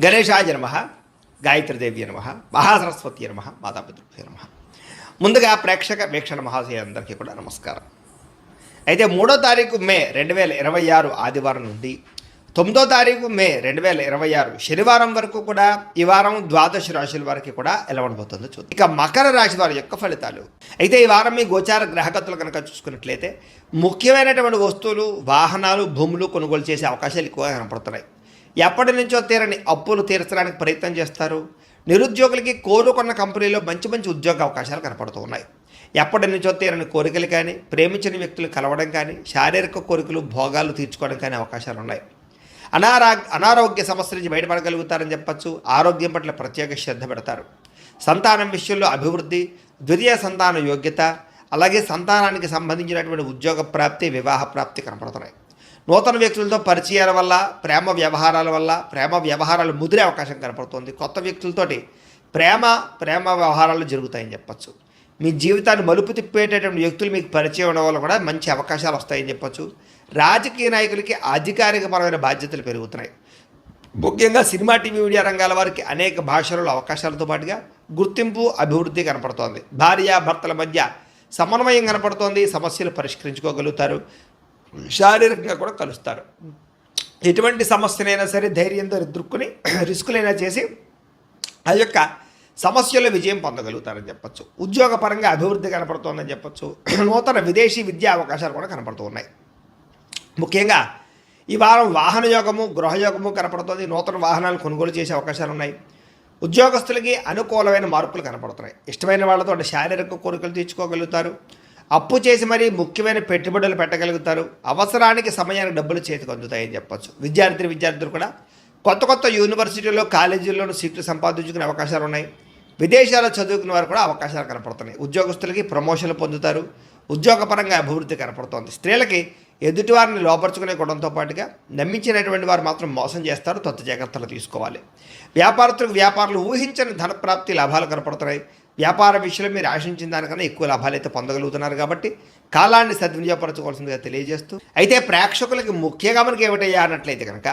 గణేశాయ నమః, గాయత్రీదేవి నమః, మహాసరస్వతి నమః, మాతాపితృభ్యో నమః. ముందుగా ప్రేక్షక వీక్షణ మహాశయులందరికీ కూడా నమస్కారం. అయితే 3వ తారీఖు మే 2026 ఆదివారం నుండి 9వ తారీఖు మే 2026 శనివారం వరకు కూడా ఈ వారం ద్వాదశ రాశుల వారికి కూడా ఎలా ఉండబోతుందో చూద్దాం. ఇక మకర రాశి వారి యొక్క ఫలితాలు. అయితే ఈ వారం మీ గోచార గ్రహగతులు కనుక చూసుకున్నట్లయితే ముఖ్యమైనటువంటి వస్తువులు, వాహనాలు, భూములు కొనుగోలు చేసే అవకాశాలు ఎక్కువగా కనపడుతున్నాయి. ఎప్పటి నుంచో తీరని అప్పులు తీర్చడానికి ప్రయత్నం చేస్తారు. నిరుద్యోగులకి కోరుకున్న కంపెనీలో మంచి మంచి ఉద్యోగ అవకాశాలు కనపడుతూ ఉన్నాయి. ఎప్పటి నుంచో తీరని కోరికలు కానీ, ప్రేమించిన వ్యక్తులు కలవడం కానీ, శారీరక కోరికలు, భోగాలు తీర్చుకోవడం కానీ అవకాశాలు ఉన్నాయి. అనారోగ్య సమస్యల నుంచి బయటపడగలుగుతారని చెప్పచ్చు. ఆరోగ్యం పట్ల ప్రత్యేక శ్రద్ధ పెడతారు. సంతానం విషయంలో అభివృద్ధి, ద్వితీయ సంతాన యోగ్యత, అలాగే సంతానానికి సంబంధించినటువంటి ఉద్యోగ ప్రాప్తి, వివాహ ప్రాప్తి కనపడుతున్నాయి. నూతన వ్యక్తులతో పరిచయాల వల్ల, ప్రేమ వ్యవహారాలు ముదిరే అవకాశం కనపడుతుంది. కొత్త వ్యక్తులతోటి ప్రేమ వ్యవహారాలు జరుగుతాయని చెప్పచ్చు. మీ జీవితాన్ని మలుపు తిప్పేటటువంటి వ్యక్తులు మీకు పరిచయం ఉండడం వల్ల కూడా మంచి అవకాశాలు వస్తాయని చెప్పచ్చు. రాజకీయ నాయకులకి అధికారికపరమైన బాధ్యతలు పెరుగుతున్నాయి. ముఖ్యంగా సినిమా, టీవీ, మీడియా రంగాల వారికి అనేక భాషలలో అవకాశాలతో పాటుగా గుర్తింపు, అభివృద్ధి కనపడుతోంది. భార్యాభర్తల మధ్య సమన్వయం కనపడుతోంది. సమస్యలు పరిష్కరించుకోగలుగుతారు. శారీరకంగా కూడా కలుస్తారు. ఎటువంటి సమస్యనైనా సరే ధైర్యంతో ఎదుర్కొని రిస్కులైనా చేసి ఆ యొక్క సమస్యల్లో విజయం పొందగలుగుతారని చెప్పచ్చు. ఉద్యోగపరంగా అభివృద్ధి కనపడుతోందని చెప్పచ్చు. నూతన విదేశీ విద్యా అవకాశాలు కూడా కనపడుతూ ఉన్నాయి. ముఖ్యంగా ఈ వారం వాహన యోగము, గృహయోగము కనపడుతుంది. నూతన వాహనాలు కొనుగోలు చేసే అవకాశాలు ఉన్నాయి. ఉద్యోగస్తులకి అనుకూలమైన మార్పులు కనపడుతున్నాయి. ఇష్టమైన వాళ్ళతో శారీరక కోరికలు తీర్చుకోగలుగుతారు. అప్పు చేసి మరీ ముఖ్యమైన పెట్టుబడులు పెట్టగలుగుతారు. అవసరానికి సమయానికి డబ్బులు చేతికి అందుతాయని చెప్పచ్చు. విద్యార్థులు కూడా కొత్త యూనివర్సిటీలో, కాలేజీల్లోనూ సీట్లు సంపాదించుకునే అవకాశాలు ఉన్నాయి. విదేశాల్లో చదువుకునే వారు కూడా అవకాశాలు కనపడుతున్నాయి. ఉద్యోగస్తులకి ప్రమోషన్లు పొందుతారు. ఉద్యోగపరంగా అభివృద్ధి కనపడుతోంది. స్త్రీలకి ఎదుటివారిని లోపరుచుకునే గుణంతో పాటుగా నమ్మించినటువంటి వారు మాత్రం మోసం చేస్తారు. తొంత జాగ్రత్తలు తీసుకోవాలి. వ్యాపారులు ఊహించని ధనప్రాప్తి, లాభాలు కనపడుతున్నాయి. వ్యాపార విషయంలో మీరు ఆశించిన దానికన్నా ఎక్కువ లాభాలు అయితే పొందగలుగుతున్నారు. కాబట్టి కాలాన్ని సద్వినియోగపరచుకోవాల్సిందిగా తెలియజేస్తూ, అయితే ప్రేక్షకులకి ముఖ్యంగా మనకి ఏమిటయ్యా అన్నట్లయితే కనుక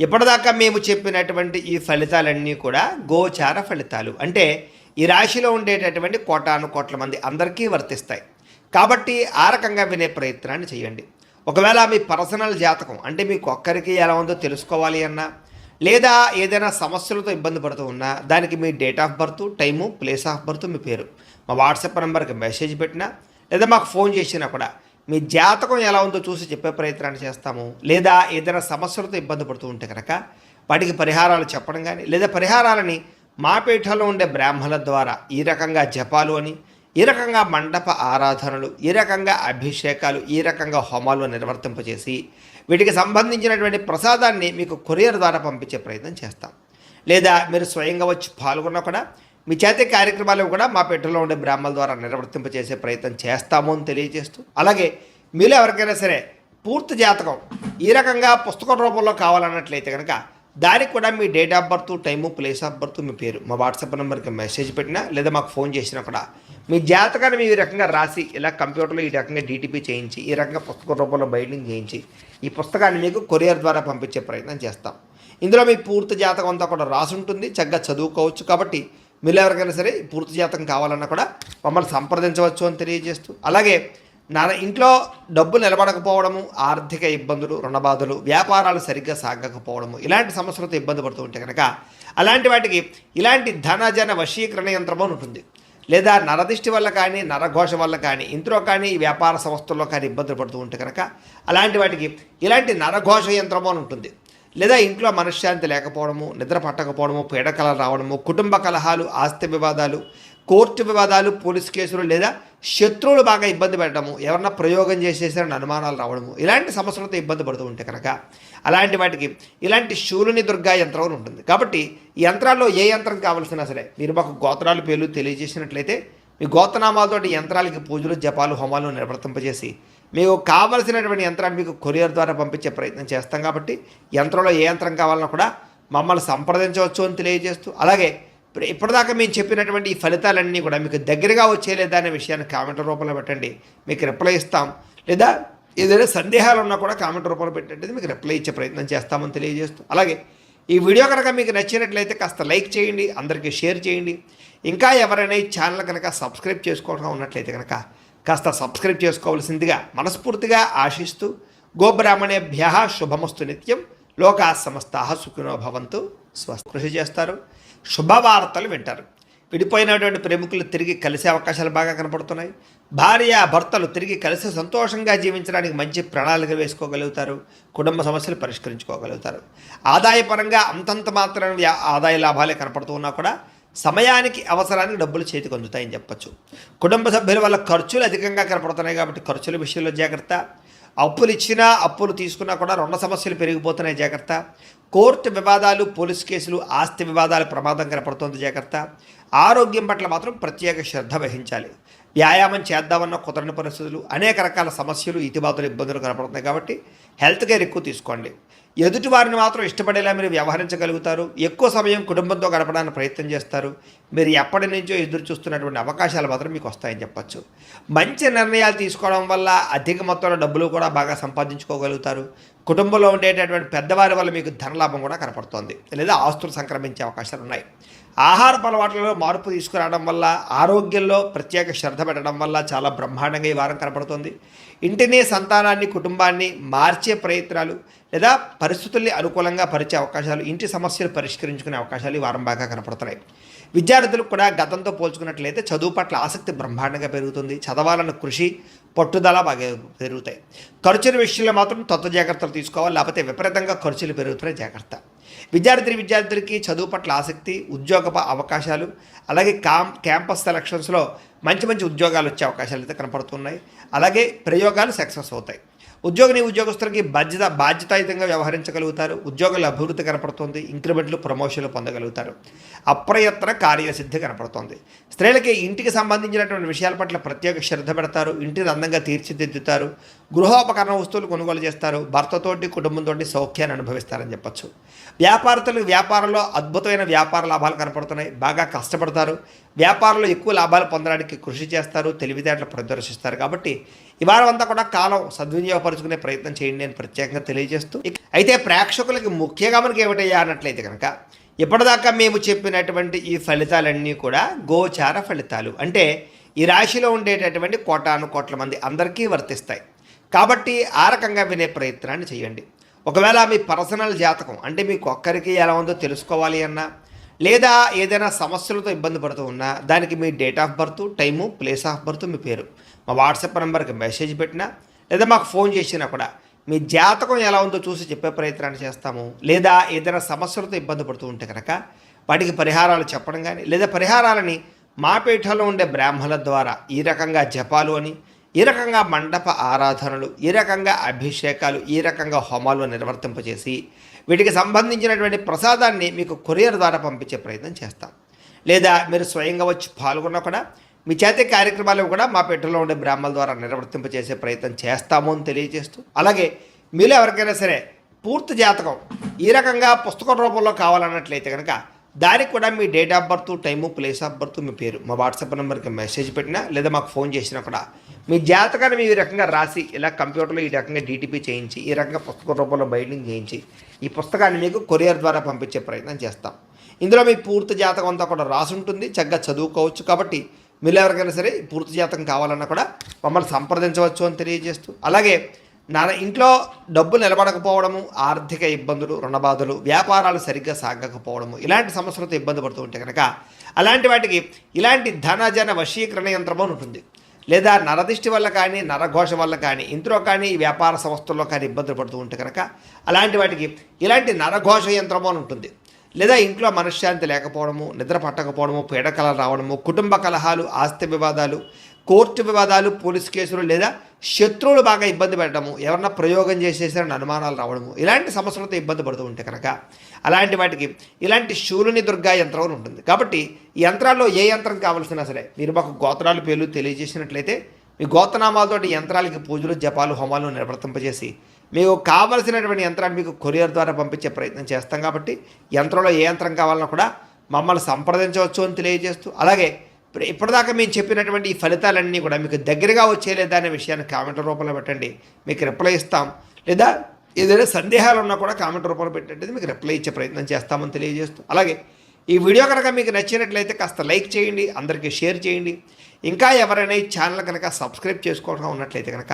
ఇప్పటిదాకా మేము చెప్పినటువంటి ఈ ఫలితాలన్నీ కూడా గోచార ఫలితాలు. అంటే ఈ రాశిలో ఉండేటటువంటి కోట్ల మంది అందరికీ వర్తిస్తాయి. కాబట్టి ఆ రకంగా వినే ప్రయత్నాన్ని చేయండి. ఒకవేళ మీ పర్సనల్ జాతకం అంటే మీకు ఒక్కరికి ఎలా ఉందో తెలుసుకోవాలి అన్నా, లేదా ఏదైనా సమస్యలతో ఇబ్బంది పడుతూ ఉన్నా దానికి మీ date of birth, time, place of birth, మీ పేరు మా వాట్సాప్ నెంబర్కి మెసేజ్ పెట్టినా, లేదా మాకు ఫోన్ చేసినా కూడా మీ జాతకం ఎలా ఉందో చూసి చెప్పే ప్రయత్నాన్ని చేస్తాము. లేదా ఏదైనా సమస్యలతో ఇబ్బంది పడుతూ ఉంటే కనుక వాటికి పరిహారాలు చెప్పడం కానీ, లేదా పరిహారాలని మా పీఠంలో ఉండే బ్రాహ్మణుల ద్వారా ఈ రకంగా జపాలు అని, ఈ రకంగా మండప ఆరాధనలు, ఈ రకంగా అభిషేకాలు, ఈ రకంగా హోమాలు నిర్వర్తింపజేసి వీటికి సంబంధించినటువంటి ప్రసాదాన్ని మీకు కొరియర్ ద్వారా పంపించే ప్రయత్నం చేస్తాం. లేదా మీరు స్వయంగా వచ్చి పాల్గొన్నా కూడా మీ చేతి కార్యక్రమాలు కూడా మా పెట్టెలో ఉండే బ్రాహ్మణుల ద్వారా నిర్వర్తింపజేసే ప్రయత్నం చేస్తాము అని తెలియజేస్తూ, అలాగే మీలో ఎవరికైనా సరే పూర్తి జాతకం ఈ రకంగా పుస్తకం రూపంలో కావాలన్నట్లయితే కనుక దానికి కూడా మీ date of birth, time, place of birth, మీ పేరు మా వాట్సాప్ నెంబర్కి మెసేజ్ పెట్టినా, లేదా మాకు ఫోన్ చేసినా కూడా మీ జాతకాన్ని మీ రకంగా రాసి ఇలా కంప్యూటర్లో ఈ రకంగా డీటీపీ చేయించి, ఈ రకంగా పుస్తక రూపంలో బైండింగ్ చేయించి ఈ పుస్తకాన్ని మీకు కొరియర్ ద్వారా పంపించే ప్రయత్నం చేస్తాం. ఇందులో మీ పూర్తి జాతకం అంతా కూడా రాసి ఉంటుంది. చక్కగా చదువుకోవచ్చు. కాబట్టి మీరు ఎవరికైనా సరే పూర్తి జాతకం కావాలన్నా కూడా మమ్మల్ని సంప్రదించవచ్చు అని తెలియజేస్తూ, అలాగే ఇంట్లో డబ్బులు నిలబడకపోవడము, ఆర్థిక ఇబ్బందులు, రుణబాధలు, వ్యాపారాలు సరిగ్గా సాగకపోవడము, ఇలాంటి సమస్యలతో ఇబ్బంది పడుతూ ఉంటే కనుక అలాంటి వాటికి ఇలాంటి ధనజన వశీకరణ యంత్రము ఉంటుంది. లేదా నరదిష్టి వల్ల కానీ, నరఘోష వల్ల కానీ, ఇంట్లో కానీ, వ్యాపార సంస్థల్లో కానీ ఇబ్బందులు పడుతూ ఉంటే కనుక అలాంటి వాటికి ఇలాంటి నరఘోష యంత్రము అని ఉంటుంది. లేదా ఇంట్లో మనశ్శాంతి లేకపోవడము, నిద్ర పట్టకపోవడము, పీడకలలు రావడము, కుటుంబ కలహాలు, ఆస్తి వివాదాలు, కోర్టు వివాదాలు, పోలీసు కేసులు, లేదా శత్రువులు బాగా ఇబ్బంది పెట్టడము, ఎవరన్నా ప్రయోగం చేసేసారని అనుమానాలు రావడము, ఇలాంటి సమస్యలతో ఇబ్బంది పడుతూ ఉంటే కనుక అలాంటి వాటికి ఇలాంటి శూలిని దుర్గా యంత్రం ఉంటుంది. కాబట్టి ఈ యంత్రాల్లో ఏ యంత్రం కావాల్సినా సరే మీరు మాకు గోత్రాలు, పేర్లు తెలియజేసినట్లయితే మీ గోత్రనామాలతోటి యంత్రాలకి పూజలు, జపాలు, హోమాలు నిర్వర్తింపజేసి మీకు కావలసినటువంటి యంత్రాన్ని మీకు కొరియర్ ద్వారా పంపించే ప్రయత్నం చేస్తాం. కాబట్టి యంత్రంలో ఏ యంత్రం కావాలన్నా కూడా మమ్మల్ని సంప్రదించవచ్చు అని తెలియజేస్తూ, అలాగే ఇప్పటిదాకా మేము చెప్పినటువంటి ఈ ఫలితాలన్నీ కూడా మీకు దగ్గరగా వచ్చేలేదా అనే విషయాన్ని కామెంట్ రూపంలో పెట్టండి. మీకు రిప్లై ఇస్తాం. లేదా ఏదైనా సందేహాలు ఉన్నా కూడా కామెంట్ రూపంలో పెట్టండి, మీకు రిప్లై ఇచ్చే ప్రయత్నం చేస్తామని తెలియజేస్తూ, అలాగే ఈ వీడియో కనుక మీకు నచ్చినట్లయితే కాస్త లైక్ చేయండి, అందరికీ షేర్ చేయండి. ఇంకా ఎవరైనా ఈ ఛానల్ కనుక సబ్స్క్రైబ్ చేసుకోవడం ఉన్నట్లయితే కనుక కాస్త సబ్స్క్రైబ్ చేసుకోవాల్సిందిగా మనస్ఫూర్తిగా ఆశిస్తూ, గోబ్రాహ్మణేభ్య శుభమస్తు నిత్యం, లోకా సమస్తాః సుఖినో భవంతు. కృషి చేస్తారు, శుభవార్తలు వింటారు. విడిపోయినటువంటి ప్రేమికులు తిరిగి కలిసే అవకాశాలు బాగా కనపడుతున్నాయి. భార్య భర్తలు తిరిగి కలిసి సంతోషంగా జీవించడానికి మంచి ప్రణాళిక వేసుకోగలుగుతారు. కుటుంబ సమస్యలు పరిష్కరించుకోగలుగుతారు. ఆదాయపరంగా అంతంత మాత్రం ఆదాయ లాభాలే కనపడుతూ ఉన్నా కూడా సమయానికి అవసరానికి డబ్బులు చేతికి అందుతాయని చెప్పచ్చు. కుటుంబ సభ్యుల వల్ల ఖర్చులు అధికంగా కనపడుతున్నాయి కాబట్టి ఖర్చుల విషయంలో జాగ్రత్త. అప్పులు ఇచ్చినా అప్పులు తీసుకున్నా కూడా రుణ సమస్యలు పెరిగిపోతున్నాయి, జాగ్రత్త. కోర్టు వివాదాలు, పోలీస్ కేసులు, ఆస్తి వివాదాల ప్రమాదం కనపడుతోంది, జాగ్రత్త. ఆరోగ్యం పట్ల మాత్రం ప్రత్యేక శ్రద్ధ వహించాలి. వ్యాయామం చేద్దామన్న కుదరని పరిస్థితులు, అనేక రకాల సమస్యలు, ఇతిబాతులు, ఇబ్బందులు కనపడుతున్నాయి కాబట్టి హెల్త్ కేర్ ఎక్కువ తీసుకోండి. ఎదుటి వారిని మాత్రం ఇష్టపడేలా మీరు వ్యవహరించగలుగుతారు. ఎక్కువ సమయం కుటుంబంతో గడపడానికి ప్రయత్నం చేస్తారు. మీరు ఎప్పటి నుంచో ఎదురు చూస్తున్నటువంటి అవకాశాలు మాత్రం మీకు వస్తాయని చెప్పచ్చు. మంచి నిర్ణయాలు తీసుకోవడం వల్ల అధిక మొత్తంలో డబ్బులు కూడా బాగా సంపాదించుకోగలుగుతారు. కుటుంబంలో ఉండేటటువంటి పెద్దవారి వల్ల మీకు ధనలాభం కూడా కనపడుతోంది, లేదా ఆస్తులు సంక్రమించే అవకాశాలు ఉన్నాయి. ఆహారపు అలవాట్లలో మార్పు తీసుకురావడం వల్ల, ఆరోగ్యంలో ప్రత్యేక శ్రద్ధ పెట్టడం వల్ల చాలా బ్రహ్మాండంగా ఈ వారం కనపడుతుంది. ఇంటిని, సంతానాన్ని, కుటుంబాన్ని మార్చే ప్రయత్నాలు లేదా పరిస్థితుల్ని అనుకూలంగా పరిచే అవకాశాలు, ఇంటి సమస్యలు పరిష్కరించుకునే అవకాశాలు ఈ వారం బాగా కనపడుతున్నాయి. విద్యార్థులకు కూడా గతంతో పోల్చుకున్నట్లయితే చదువు పట్ల ఆసక్తి బ్రహ్మాండంగా పెరుగుతుంది. చదవాలన్న కృషి, పట్టుదల బాగా పెరుగుతాయి. ఖర్చుల విషయంలో మాత్రం తత్వ జాగ్రత్తలు తీసుకోవాలి, లేకపోతే విపరీతంగా ఖర్చులు పెరుగుతున్నాయి, జాగ్రత్త. విద్యార్థులకి చదువు పట్ల ఆసక్తి, ఉద్యోగ అవకాశాలు, అలాగే క్యాంపస్ సెలక్షన్స్లో మంచి మంచి ఉద్యోగాలు వచ్చే అవకాశాలు అయితే కనపడుతున్నాయి. అలాగే ప్రయోగాలు సక్సెస్ అవుతాయి. ఉద్యోగస్తులకి బాధ్యతాయుతంగా వ్యవహరించగలుగుతారు. ఉద్యోగాల అభివృద్ధి కనపడుతుంది. ఇంక్రిమెంట్లు, ప్రమోషన్లు పొందగలుగుతారు. అప్రయత్న కార్యసిద్ధి కనపడుతుంది. స్త్రీలకి ఇంటికి సంబంధించినటువంటి విషయాల పట్ల ప్రత్యేక శ్రద్ధ పెడతారు. ఇంటిని అందంగా తీర్చిదిద్దుతారు. గృహోపకరణ వస్తువులు కొనుగోలు చేస్తారు. భర్తతోటి, కుటుంబంతో సౌఖ్యాన్ని అనుభవిస్తారని చెప్పచ్చు. వ్యాపారస్తులకు వ్యాపారంలో అద్భుతమైన వ్యాపార లాభాలు కనపడుతున్నాయి. బాగా కష్టపడతారు. వ్యాపారంలో ఎక్కువ లాభాలు పొందడానికి కృషి చేస్తారు. తెలివితేటలు ప్రదర్శిస్తారు. కాబట్టి ఈ వారం అంతా కూడా కాలం సద్వినియోగపరుచుకునే ప్రయత్నం చేయండి అని ప్రత్యేకంగా తెలియజేస్తూ, అయితే ప్రేక్షకులకి ముఖ్యంగా మనకి ఏమిటయ్యా అన్నట్లయితే కనుక, ఇప్పటిదాకా మేము చెప్పినటువంటి ఈ ఫలితాలన్నీ కూడా గోచార ఫలితాలు. అంటే ఈ రాశిలో ఉండేటటువంటి కోట్ల మంది అందరికీ వర్తిస్తాయి. కాబట్టి ఆ రకంగా వినే ప్రయత్నాన్ని చేయండి. ఒకవేళ మీ పర్సనల్ జాతకం అంటే మీకు ఒక్కరికి ఎలా ఉందో తెలుసుకోవాలి అన్నా, లేదా ఏదైనా సమస్యలతో ఇబ్బంది పడుతూ ఉన్నా, దానికి మీ date of birth, time, place of birth, మీ పేరు మా వాట్సాప్ నెంబర్కి మెసేజ్ పెట్టినా, లేదా మాకు ఫోన్ చేసినా కూడా మీ జాతకం ఎలా ఉందో చూసి చెప్పే ప్రయత్నాన్ని చేస్తాము. లేదా ఏదైనా సమస్యలతో ఇబ్బంది పడుతూ ఉంటే కనుక వాటికి పరిహారాలు చెప్పడం కానీ, లేదా పరిహారాలని మా పీఠంలో ఉండే బ్రాహ్మణుల ద్వారా ఈ రకంగా జపాలు అని, ఈ రకంగా మండప ఆరాధనలు, ఈ రకంగా అభిషేకాలు, ఈ రకంగా హోమాలు నిర్వర్తింపజేసి వీటికి సంబంధించినటువంటి ప్రసాదాన్ని మీకు కొరియర్ ద్వారా పంపించే ప్రయత్నం చేస్తాం. లేదా మీరు స్వయంగా వచ్చి పాల్గొన్నా కూడా మీ చేతి కార్యక్రమాలు కూడా మా పీఠంలో ఉండే బ్రాహ్మణుల ద్వారా నిర్వర్తింపజేసే ప్రయత్నం చేస్తాము అని తెలియజేస్తూ, అలాగే మీలో ఎవరికైనా సరే పూర్తి జాతకం ఈ రకంగా పుస్తకం రూపంలో కావాలన్నట్లయితే కనుక దానికి కూడా మీ date of birth, time, place of birth, మీ పేరు మా వాట్సాప్ నెంబర్కి మెసేజ్ పెట్టినా, లేదా మాకు ఫోన్ చేసినా కూడా మీ జాతకాన్ని మీ రకంగా రాసి ఇలా కంప్యూటర్లో ఈ రకంగా డీటీపీ చేయించి, ఈ రకంగా పుస్తక రూపంలో బైండింగ్ చేయించి ఈ పుస్తకాన్ని మీకు కొరియర్ ద్వారా పంపించే ప్రయత్నం చేస్తాం. ఇందులో మీ పూర్తి జాతకం అంతా కూడా రాసి ఉంటుంది, చక్కగా చదువుకోవచ్చు. కాబట్టి మీరు ఎవరికైనా సరే పూర్తి జాతకం కావాలన్నా కూడా మమ్మల్ని సంప్రదించవచ్చు అని తెలియజేస్తూ, అలాగే ఇంట్లో డబ్బులు నిలబడకపోవడము, ఆర్థిక ఇబ్బందులు, రుణబాధలు, వ్యాపారాలు సరిగ్గా సాగకపోవడము, ఇలాంటి సమస్యలతో ఇబ్బంది పడుతూ ఉంటే కనుక అలాంటి వాటికి ఇలాంటి ధనజన వశీకరణ యంత్రము ఉంటుంది. లేదా నరదిష్టి వల్ల కానీ, నరఘోష వల్ల కానీ, ఇంట్లో కానీ, వ్యాపార సంస్థల్లో కానీ ఇబ్బందులు పడుతూ ఉంటే కనుక అలాంటి వాటికి ఇలాంటి నరఘోష యంత్రము అని ఉంటుంది. లేదా ఇంట్లో మనశ్శాంతి లేకపోవడము, నిద్ర పట్టకపోవడము, పీడకలలు రావడము, కుటుంబ కలహాలు, ఆస్తి వివాదాలు, కోర్టు వివాదాలు, పోలీస్ కేసులు, లేదా శత్రువులు బాగా ఇబ్బంది పెట్టడము, ఎవరన్నా ప్రయోగం చేసేసారని అనుమానాలు రావడము, ఇలాంటి సమస్యలతో ఇబ్బంది పడుతూ ఉంటే కనుక అలాంటి వాటికి ఇలాంటి శూలుని దుర్గా యంత్రం అని ఉంటుంది. కాబట్టి ఈ యంత్రాల్లో ఏ యంత్రం కావాల్సినా సరే మీరు మాకు గోత్రాలు పేర్లు తెలియజేసినట్లయితే మీ గోత్రనామాలతోటి యంత్రాలకి పూజలు, జపాలు, హోమాలు నిర్వర్తింపజేసి మీకు కావలసినటువంటి యంత్రాన్ని మీకు కొరియర్ ద్వారా పంపించే ప్రయత్నం చేస్తాం. కాబట్టి యంత్రంలో ఏ యంత్రం కావాలన్నా కూడా మమ్మల్ని సంప్రదించవచ్చు అని తెలియజేస్తూ, అలాగే ఇప్పటిదాకా మేము చెప్పినటువంటి ఈ ఫలితాలన్నీ కూడా మీకు దగ్గరగా వచ్చేలేదా అనే విషయాన్ని కామెంట్ల రూపంలో పెట్టండి, మీకు రిప్లై ఇస్తాం. లేదా ఏదైనా సందేహాలు ఉన్నా కూడా కామెంట్ రూపంలో పెట్టినట్టయితే మీకు రిప్లై ఇచ్చే ప్రయత్నం చేస్తామని తెలియజేస్తూ, అలాగే ఈ వీడియో కనుక మీకు నచ్చినట్లయితే కాస్త లైక్ చేయండి, అందరికీ షేర్ చేయండి. ఇంకా ఎవరైనా ఈ ఛానల్ కనుక సబ్స్క్రైబ్ చేసుకోవడం ఉన్నట్లయితే కనుక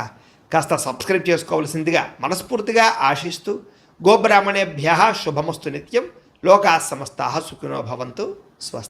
కాస్త సబ్స్క్రైబ్ చేసుకోవాల్సిందిగా మనస్ఫూర్తిగా ఆశిస్తూ, గోబ్రాహ్మణేభ్యः శుభమస్తు నిత్యం, లోకాः సమస్తాः సుఖినో భవంతు. స్వస్తి.